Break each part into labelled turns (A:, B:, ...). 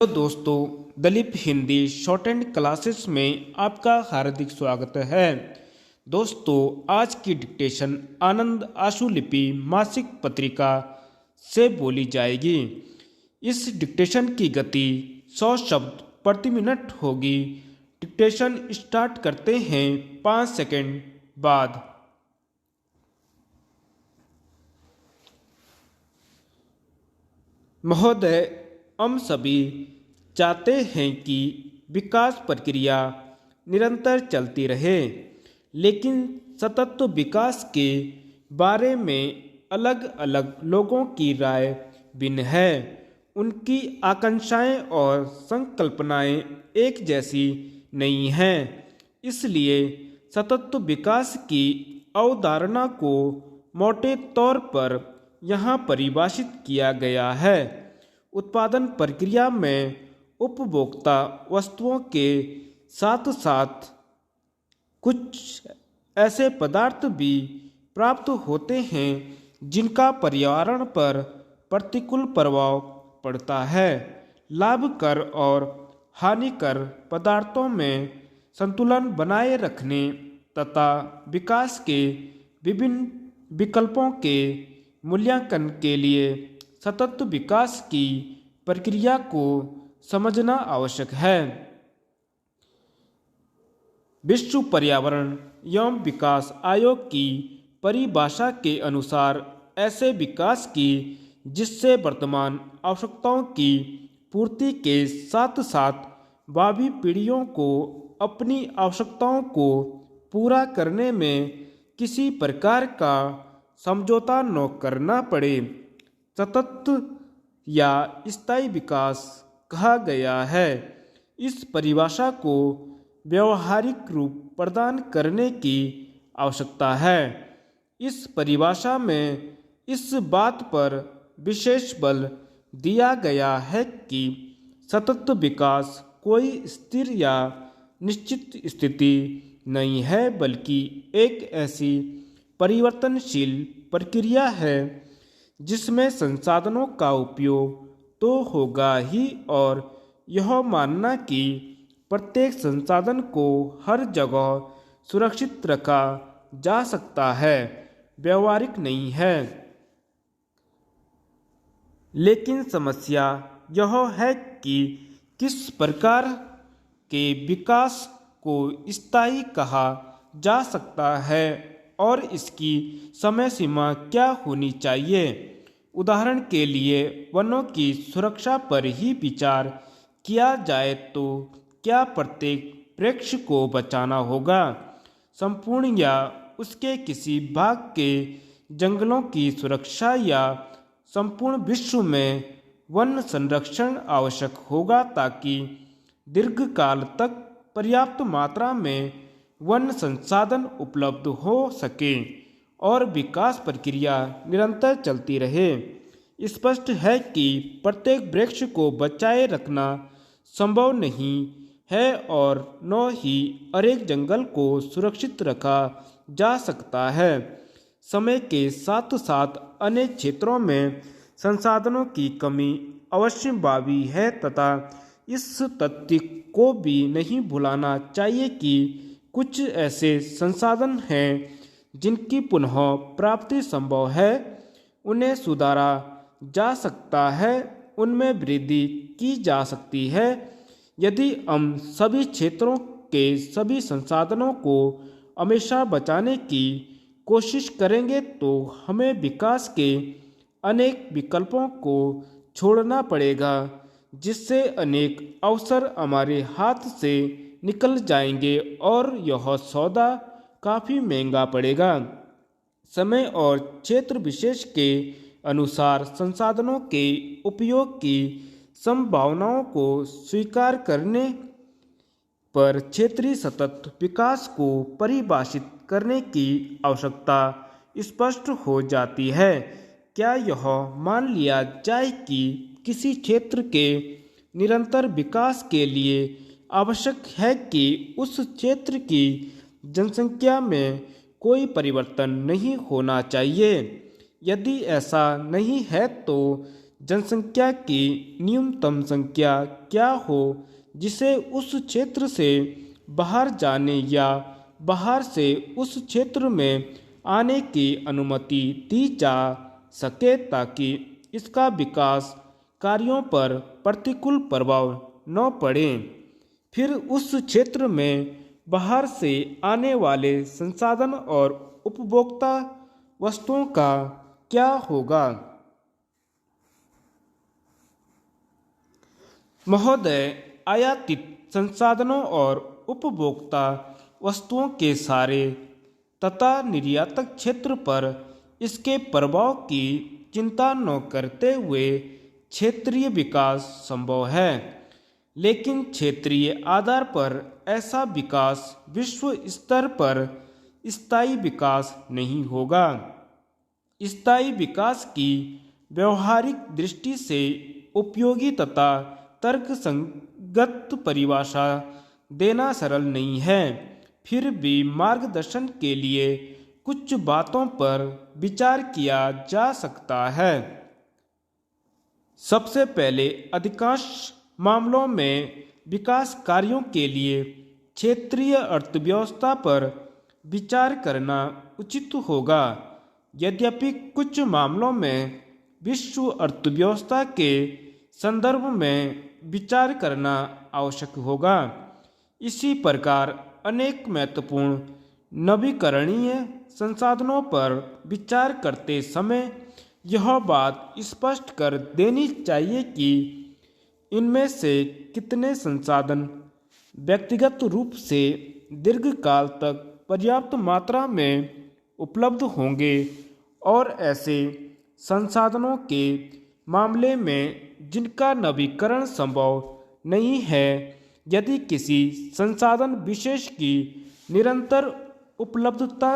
A: तो दोस्तों, Dalip Hindi shorthand classes में आपका हार्दिक स्वागत है। दोस्तों, आज की डिक्टेशन आनंद आशुलिपि मासिक पत्रिका से बोली जाएगी। इस डिक्टेशन की गति 100 शब्द प्रति मिनट होगी। डिक्टेशन स्टार्ट करते हैं 5 सेकंड बाद। महोदय, हम सभी चाहते हैं कि विकास प्रक्रिया निरंतर चलती रहे, लेकिन सतत विकास के बारे में अलग अलग लोगों की राय भिन्न है। उनकी आकांक्षाएं और संकल्पनाएं एक जैसी नहीं हैं। इसलिए सतत विकास की अवधारणा को मोटे तौर पर यहाँ परिभाषित किया गया है। उत्पादन प्रक्रिया में उपभोक्ता वस्तुओं के साथ साथ कुछ ऐसे पदार्थ भी प्राप्त होते हैं जिनका पर्यावरण पर प्रतिकूल प्रभाव पड़ता है। लाभकर और हानिकर पदार्थों में संतुलन बनाए रखने तथा विकास के विभिन्न विकल्पों के मूल्यांकन के लिए सतत विकास की प्रक्रिया को समझना आवश्यक है। विश्व पर्यावरण एवं विकास आयोग की परिभाषा के अनुसार ऐसे विकास की जिससे वर्तमान आवश्यकताओं की पूर्ति के साथ साथ भावी पीढ़ियों को अपनी आवश्यकताओं को पूरा करने में किसी प्रकार का समझौता न करना पड़े, सतत या स्थायी विकास कहा गया है। इस परिभाषा को व्यवहारिक रूप प्रदान करने की आवश्यकता है। इस परिभाषा में इस बात पर विशेष बल दिया गया है कि सतत विकास कोई स्थिर या निश्चित स्थिति नहीं है, बल्कि एक ऐसी परिवर्तनशील प्रक्रिया है जिसमें संसाधनों का उपयोग तो होगा ही, और यह मानना कि प्रत्येक संसाधन को हर जगह सुरक्षित रखा जा सकता है व्यवहारिक नहीं है। लेकिन समस्या यह है कि किस प्रकार के विकास को स्थायी कहा जा सकता है और इसकी समय सीमा क्या होनी चाहिए। उदाहरण के लिए, वनों की सुरक्षा पर ही विचार किया जाए तो क्या प्रत्येक वृक्ष को बचाना होगा, संपूर्ण या उसके किसी भाग के जंगलों की सुरक्षा, या संपूर्ण विश्व में वन संरक्षण आवश्यक होगा ताकि दीर्घकाल तक पर्याप्त मात्रा में वन संसाधन उपलब्ध हो सके और विकास प्रक्रिया निरंतर चलती रहे। स्पष्ट है कि प्रत्येक वृक्ष को बचाए रखना संभव नहीं है और न ही हर एक जंगल को सुरक्षित रखा जा सकता है। समय के साथ साथ अनेक क्षेत्रों में संसाधनों की कमी अवश्य भावी है तथा इस तथ्य को भी नहीं भुलाना चाहिए कि कुछ ऐसे संसाधन हैं जिनकी पुनः प्राप्ति संभव है, उन्हें सुधारा जा सकता है, उनमें वृद्धि की जा सकती है। यदि हम सभी क्षेत्रों के सभी संसाधनों को हमेशा बचाने की कोशिश करेंगे तो हमें विकास के अनेक विकल्पों को छोड़ना पड़ेगा, जिससे अनेक अवसर हमारे हाथ से निकल जाएंगे और यह सौदा काफ़ी महंगा पड़ेगा। समय और क्षेत्र विशेष के अनुसार संसाधनों के उपयोग की संभावनाओं को स्वीकार करने पर क्षेत्रीय सतत विकास को परिभाषित करने की आवश्यकता स्पष्ट हो जाती है। क्या यह मान लिया जाए कि किसी क्षेत्र के निरंतर विकास के लिए आवश्यक है कि उस क्षेत्र की जनसंख्या में कोई परिवर्तन नहीं होना चाहिए? यदि ऐसा नहीं है तो जनसंख्या की न्यूनतम संख्या क्या हो जिसे उस क्षेत्र से बाहर जाने या बाहर से उस क्षेत्र में आने की अनुमति दी जा सके ताकि इसका विकास कार्यों पर प्रतिकूल प्रभाव न पड़े। फिर उस क्षेत्र में बाहर से आने वाले संसाधन और उपभोक्ता वस्तुओं का क्या होगा। महोदय, आयातित संसाधनों और उपभोक्ता वस्तुओं के सारे तथा निर्यातक क्षेत्र पर इसके प्रभाव की चिंता न करते हुए क्षेत्रीय विकास संभव है, लेकिन क्षेत्रीय आधार पर ऐसा विकास विश्व स्तर पर स्थायी विकास नहीं होगा। स्थायी विकास की व्यवहारिक दृष्टि से उपयोगी तथा तर्कसंगत परिभाषा देना सरल नहीं है। फिर भी मार्गदर्शन के लिए कुछ बातों पर विचार किया जा सकता है। सबसे पहले, अधिकांश मामलों में विकास कार्यों के लिए क्षेत्रीय अर्थव्यवस्था पर विचार करना उचित होगा। यद्यपि कुछ मामलों में विश्व अर्थव्यवस्था के संदर्भ में विचार करना आवश्यक होगा। इसी प्रकार अनेक महत्वपूर्ण नवीकरणीय संसाधनों पर विचार करते समय यह बात स्पष्ट कर देनी चाहिए कि इनमें से कितने संसाधन व्यक्तिगत रूप से दीर्घकाल तक पर्याप्त मात्रा में उपलब्ध होंगे और ऐसे संसाधनों के मामले में जिनका नवीकरण संभव नहीं है, यदि किसी संसाधन विशेष की निरंतर उपलब्धता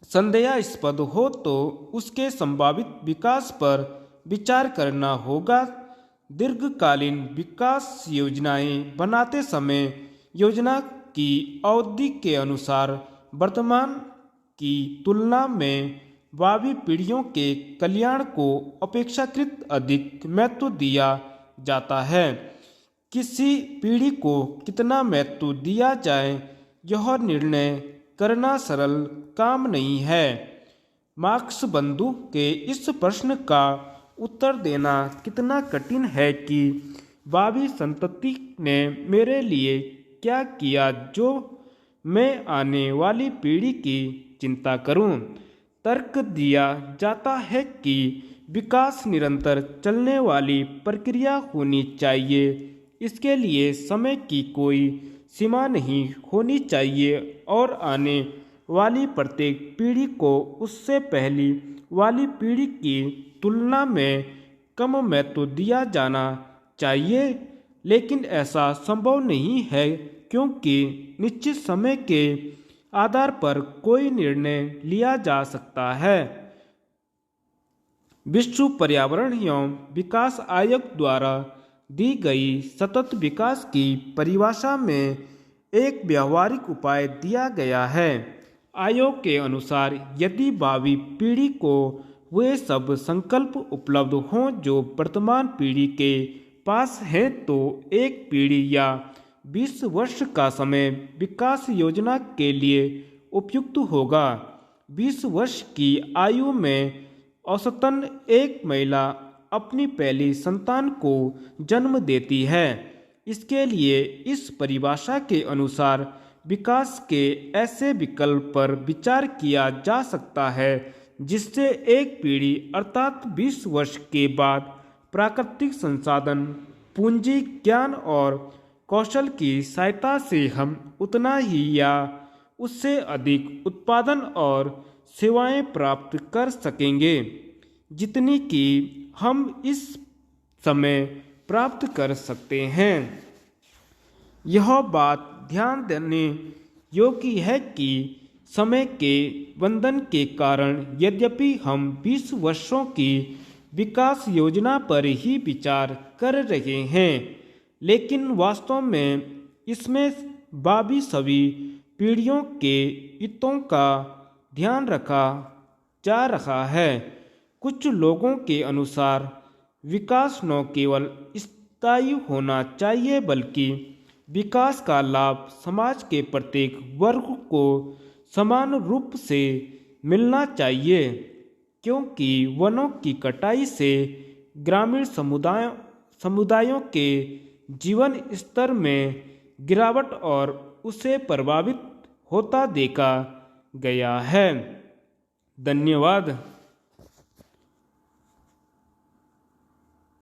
A: संदेहास्पद हो तो उसके संभावित विकास पर विचार करना होगा। दीर्घकालीन विकास योजनाएं बनाते समय योजना की अवधि के अनुसार वर्तमान की तुलना में भावी पीढ़ियों के कल्याण को अपेक्षाकृत अधिक महत्व दिया जाता है। किसी पीढ़ी को कितना महत्व दिया जाए यह निर्णय करना सरल काम नहीं है। मार्क्स बंधु के इस प्रश्न का उत्तर देना कितना कठिन है कि भावी संतति ने मेरे लिए क्या किया जो मैं आने वाली पीढ़ी की चिंता करूं। तर्क दिया जाता है कि विकास निरंतर चलने वाली प्रक्रिया होनी चाहिए। इसके लिए समय की कोई सीमा नहीं होनी चाहिए और आने वाली प्रत्येक पीढ़ी को उससे पहली वाली पीढ़ी की तुलना में कम महत्व दिया जाना चाहिए। लेकिन ऐसा संभव नहीं है क्योंकि निश्चित समय के आधार पर कोई निर्णय लिया जा सकता है। विश्व पर्यावरण एवं विकास आयोग द्वारा दी गई सतत विकास की परिभाषा में एक व्यावहारिक उपाय दिया गया है। आयोग के अनुसार यदि भावी पीढ़ी को वे सब संकल्प उपलब्ध हों जो वर्तमान पीढ़ी के पास हैं तो एक पीढ़ी या 20 वर्ष का समय विकास योजना के लिए उपयुक्त होगा। 20 वर्ष की आयु में औसतन एक महिला अपनी पहली संतान को जन्म देती है। इसके लिए इस परिभाषा के अनुसार विकास के ऐसे विकल्प पर विचार किया जा सकता है जिससे एक पीढ़ी अर्थात 20 वर्ष के बाद प्राकृतिक संसाधन, पूंजी, ज्ञान और कौशल की सहायता से हम उतना ही या उससे अधिक उत्पादन और सेवाएं प्राप्त कर सकेंगे जितनी कि हम इस समय प्राप्त कर सकते हैं। यह बात ध्यान देने योग्य है कि समय के बंधन के कारण यद्यपि हम 20 वर्षों की विकास योजना पर ही विचार कर रहे हैं, लेकिन वास्तव में इसमें भावी सभी पीढ़ियों के हितों का ध्यान रखा जा रहा है। कुछ लोगों के अनुसार विकास न केवल स्थायी होना चाहिए बल्कि विकास का लाभ समाज के प्रत्येक वर्ग को समान रूप से मिलना चाहिए, क्योंकि वनों की कटाई से ग्रामीण समुदायों के जीवन स्तर में गिरावट और उसे प्रभावित होता देखा गया है। धन्यवाद।